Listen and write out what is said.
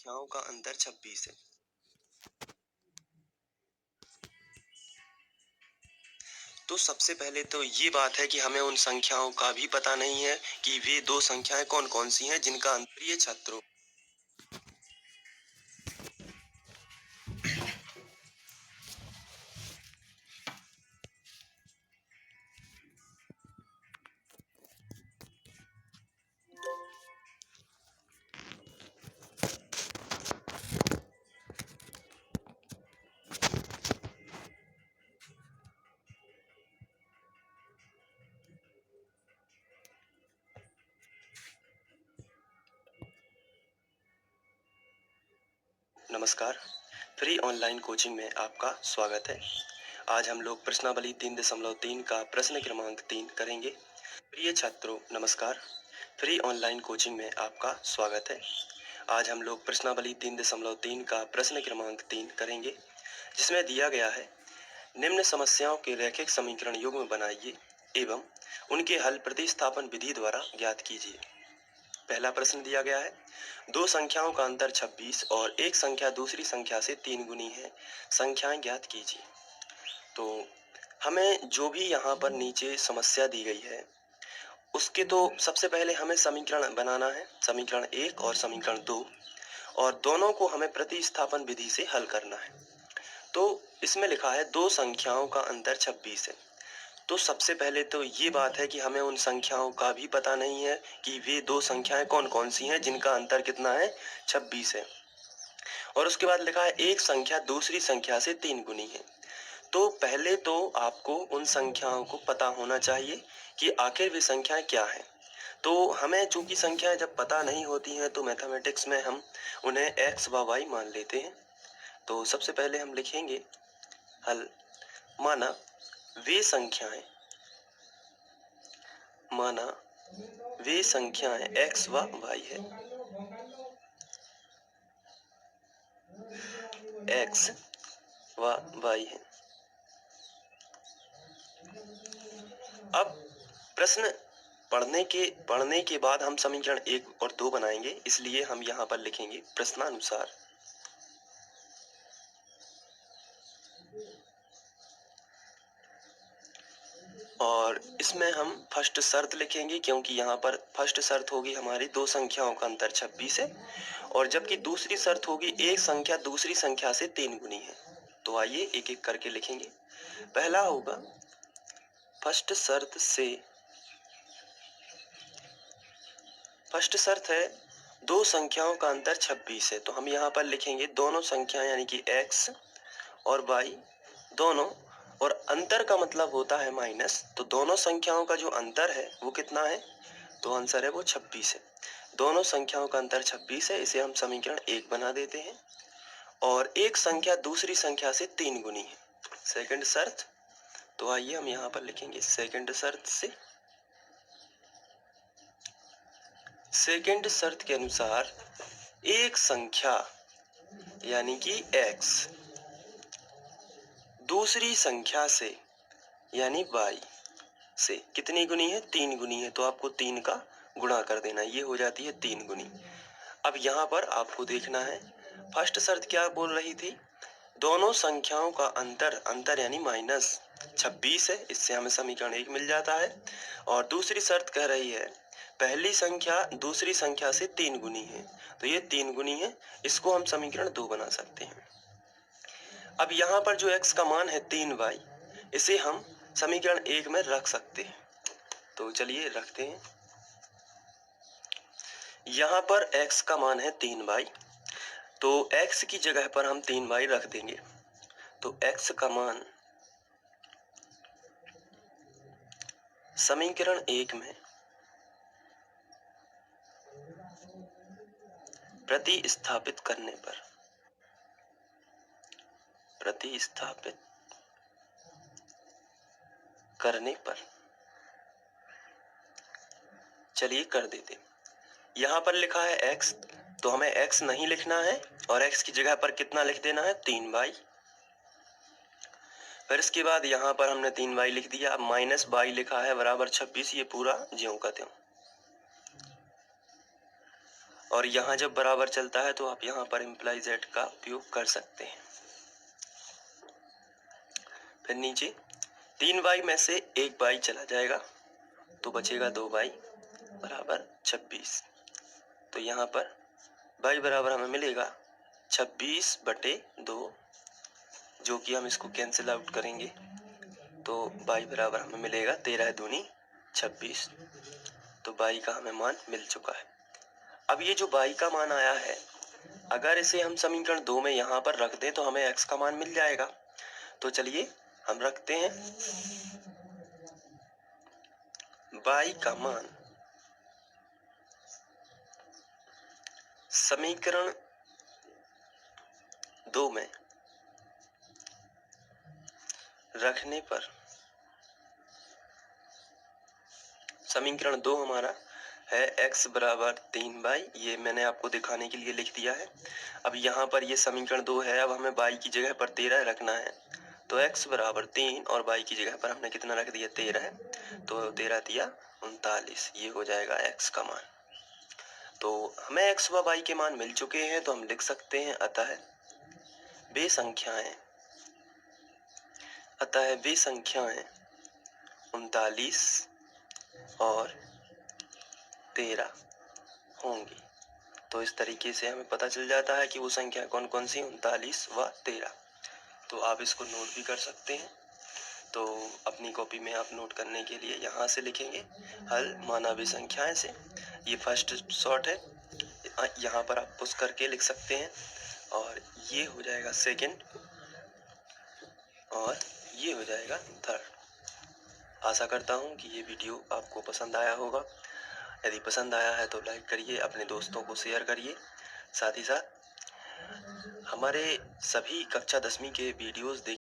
संख्याओं का अंतर 26 है। तो सबसे पहले तो ये बात है कि हमें उन संख्याओं का भी पता नहीं है कि वे दो संख्याएं कौन कौन सी हैं जिनका अंतर। प्रिय छात्रों, नमस्कार। फ्री ऑनलाइन कोचिंग में आपका स्वागत है। आज हम लोग प्रश्नावली 3.3 का प्रश्न क्रमांक 3 करेंगे। प्रिय छात्रों, नमस्कार। फ्री ऑनलाइन कोचिंग में आपका स्वागत है। आज हम लोग प्रश्नावली 3.3 का प्रश्न क्रमांक 3 करेंगे, जिसमें दिया गया है निम्न समस्याओं के रैखिक समीकरण युग्म बनाइए एवं उनके हल प्रतिस्थापन विधि द्वारा ज्ञात कीजिए। पहला प्रश्न दिया गया है, दो संख्याओं का अंतर 26 और एक संख्या दूसरी संख्या से 3 गुनी है, संख्याएं ज्ञात कीजिए। तो हमें जो भी यहाँ पर नीचे समस्या दी गई है उसके तो सबसे पहले हमें समीकरण बनाना है, समीकरण 1 और समीकरण 2, और दोनों को हमें प्रतिस्थापन विधि से हल करना है। तो इसमें लिखा है दो संख्याओं का अंतर 26 है। तो सबसे पहले तो ये बात है कि हमें उन संख्याओं का भी पता नहीं है कि वे दो संख्याएं कौन कौन सी हैं जिनका अंतर कितना है, 26 है। और उसके बाद लिखा है एक संख्या दूसरी संख्या से 3 गुनी है। तो पहले तो आपको उन संख्याओं को पता होना चाहिए कि आखिर वे संख्याएं क्या हैं। तो हमें चूंकि संख्याएं जब पता नहीं होती हैं तो मैथमेटिक्स में हम उन्हें x व y मान लेते हैं। तो सबसे पहले हम लिखेंगे हल। माना वे संख्याएं x व y है। x व y है। अब प्रश्न पढ़ने के बाद हम समीकरण 1 और 2 बनाएंगे, इसलिए हम यहाँ पर लिखेंगे प्रश्नानुसार। और इसमें हम फर्स्ट शर्त लिखेंगे, क्योंकि यहाँ पर फर्स्ट शर्त होगी हमारी दो संख्याओं का अंतर 26 है, और जबकि दूसरी शर्त होगी एक संख्या दूसरी संख्या से 3 गुनी है। तो आइए एक एक करके लिखेंगे। पहला होगा फर्स्ट शर्त है दो संख्याओं का अंतर 26 है। तो हम यहाँ पर लिखेंगे दोनों संख्या यानी कि x और y दोनों, और अंतर का मतलब होता है माइनस। तो दोनों संख्याओं का जो अंतर है वो कितना है, तो आंसर है वो 26 है। दोनों संख्याओं का अंतर 26 है, इसे हम समीकरण 1 बना देते हैं। और एक संख्या दूसरी संख्या से 3 गुनी है, सेकंड शर्त। तो आइए हम यहाँ पर लिखेंगे सेकंड शर्त के अनुसार एक संख्या यानी कि x दूसरी संख्या से यानी y से कितनी गुनी है, 3 गुनी है। तो आपको 3 का गुणा कर देना, ये हो जाती है 3 गुनी। अब यहाँ पर आपको देखना है फर्स्ट शर्त क्या बोल रही थी, दोनों संख्याओं का अंतर यानी माइनस 26 है, इससे हमें समीकरण 1 मिल जाता है। और दूसरी शर्त कह रही है पहली संख्या दूसरी संख्या से 3 गुनी है, तो ये 3 गुनी है, इसको हम समीकरण 2 बना सकते हैं। अब यहाँ पर जो x का मान है 3y, इसे हम समीकरण 1 में रख सकते हैं। तो चलिए रखते हैं। यहाँ पर x का मान है 3y, तो x की जगह पर हम 3y रख देंगे। तो x का मान समीकरण 1 में प्रतिस्थापित करने पर चलिए कर देते। यहाँ पर लिखा है x, तो हमें x नहीं लिखना है और x की जगह पर कितना लिख देना है, 3y। फिर इसके बाद यहाँ पर हमने 3y लिख दिया। अब माइनस y लिखा है बराबर 26, ये पूरा ज्यों का त्यों। और यहाँ जब बराबर चलता है तो आप यहाँ पर इम्प्लाई जेड का उपयोग कर सकते हैं। फिर नीचे 3y में से 1y चला जाएगा तो बचेगा 2y बराबर 26। तो यहाँ पर y बराबर हमें मिलेगा 26/2, जो कि हम इसको कैंसिल आउट करेंगे तो y बराबर हमें मिलेगा 13 दूनी 26। तो y का हमें मान मिल चुका है। अब ये जो y का मान आया है, अगर इसे हम समीकरण 2 में यहाँ पर रख दें तो हमें x का मान मिल जाएगा। तो चलिए हम रखते हैं y का मान समीकरण 2 में रखने पर, समीकरण 2 हमारा है x बराबर 3y, ये मैंने आपको दिखाने के लिए लिख दिया है। अब यहाँ पर ये समीकरण 2 है, अब हमें y की जगह पर 13 रखना है। तो x बराबर 3 और y की जगह पर हमने कितना रख दिया 13, तो 13 दिया 39, ये हो जाएगा x का मान। तो हमें x व y के मान मिल चुके हैं, तो हम लिख सकते हैं अतः वे संख्याएं 39 और 13 होंगी। तो इस तरीके से हमें पता चल जाता है कि वो संख्या कौन कौन सी 39 व 13। तो आप इसको नोट भी कर सकते हैं। तो अपनी कॉपी में आप नोट करने के लिए यहाँ से लिखेंगे हल मानवीय संख्याएं से, ये फर्स्ट शॉर्ट है, यहाँ पर आप पुश करके लिख सकते हैं, और ये हो जाएगा सेकंड, और ये हो जाएगा थर्ड। आशा करता हूँ कि ये वीडियो आपको पसंद आया होगा। यदि पसंद आया है तो लाइक करिए, अपने दोस्तों को शेयर करिए। साथ ही साथ हमारे सभी कक्षा 10वीं के वीडियोस देखिए।